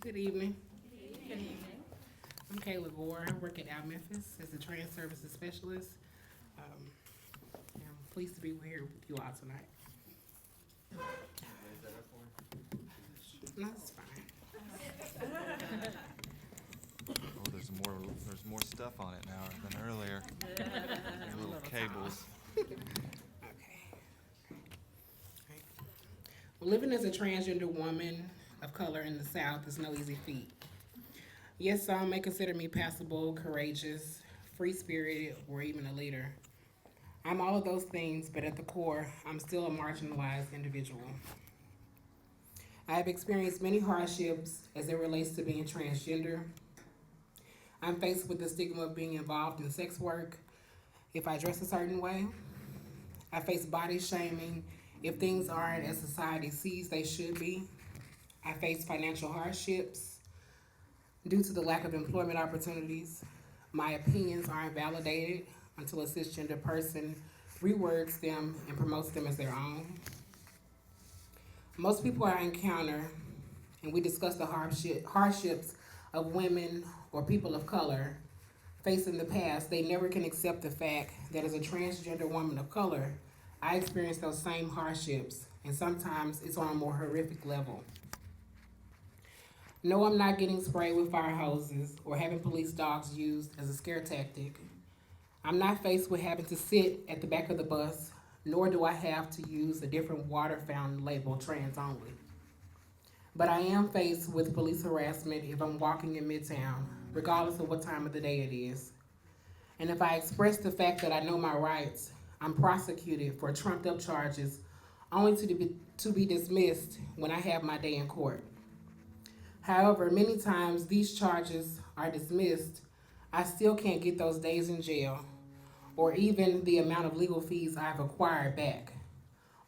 Good evening. Good evening. I'm Kayla Gore. I work at Memphis as a trans services specialist. Um, and I'm pleased to be here with you all tonight. No, it's fine. Oh, there's more stuff on it now than earlier. Little cables. Okay. Right. Well, living as a transgender woman of color in the South is no easy feat. Yes, some may consider me passable, courageous, free spirited, or even a leader. I'm all of those things, but at the core, I'm still a marginalized individual. I have experienced many hardships as it relates to being transgender. I'm faced with the stigma of being involved in sex work if I dress a certain way. I face body shaming if things aren't as society sees they should be. I face financial hardships due to the lack of employment opportunities. My opinions aren't validated until a cisgender person rewords them and promotes them as their own. Most people I encounter, and we discuss the hardships of women or people of color face in the past, they never can accept the fact that as a transgender woman of color, I experience those same hardships, and sometimes it's on a more horrific level. No, I'm not getting sprayed with fire hoses or having police dogs used as a scare tactic. I'm not faced with having to sit at the back of the bus, nor do I have to use a different water fountain labeled trans only. But I am faced with police harassment if I'm walking in Midtown, regardless of what time of the day it is. And if I express the fact that I know my rights, I'm prosecuted for trumped up charges only to be dismissed when I have my day in court. However, many times these charges are dismissed, I still can't get those days in jail, or even the amount of legal fees I've acquired back,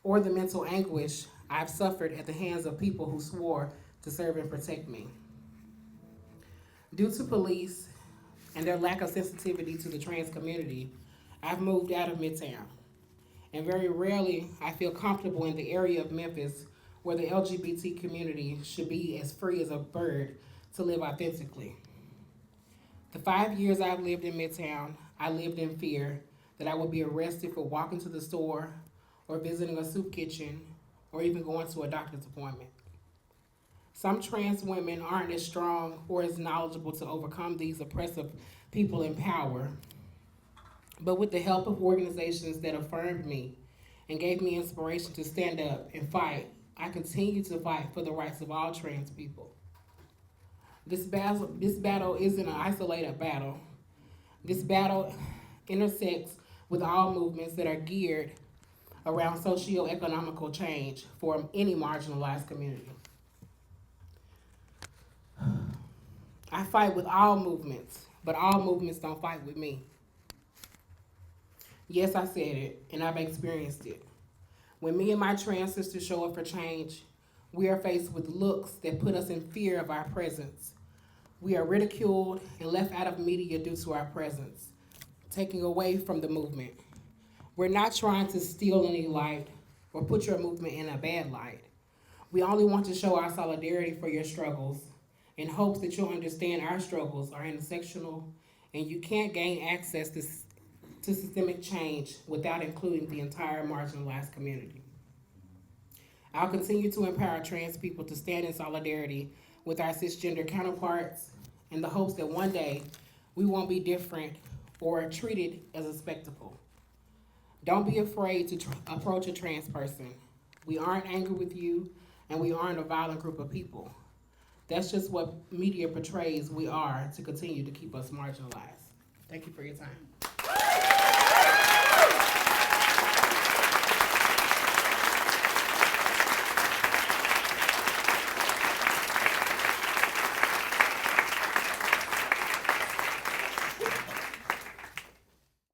or the mental anguish I've suffered at the hands of people who swore to serve and protect me. Due to police and their lack of sensitivity to the trans community, I've moved out of Midtown. And very rarely I feel comfortable in the area of Memphis where the LGBT community should be as free as a bird to live authentically. The 5 years I've lived in Midtown, I lived in fear that I would be arrested for walking to the store or visiting a soup kitchen or even going to a doctor's appointment. Some trans women aren't as strong or as knowledgeable to overcome these oppressive people in power. But with the help of organizations that affirmed me and gave me inspiration to stand up and fight, I continue to fight for the rights of all trans people. This battle isn't an isolated battle. This battle intersects with all movements that are geared around socio-economical change for any marginalized community. I fight with all movements, but all movements don't fight with me. Yes, I said it, and I've experienced it. When me and my trans sisters show up for change, we are faced with looks that put us in fear of our presence. We are ridiculed and left out of media due to our presence, taking away from the movement. We're not trying to steal any light or put your movement in a bad light. We only want to show our solidarity for your struggles in hopes that you'll understand our struggles are intersectional and you can't gain access to systemic change without including the entire marginalized community. I'll continue to empower trans people to stand in solidarity with our cisgender counterparts in the hopes that one day we won't be different or treated as a spectacle. Don't be afraid to approach a trans person. We aren't angry with you, and we aren't a violent group of people. That's just what media portrays we are to continue to keep us marginalized. Thank you for your time.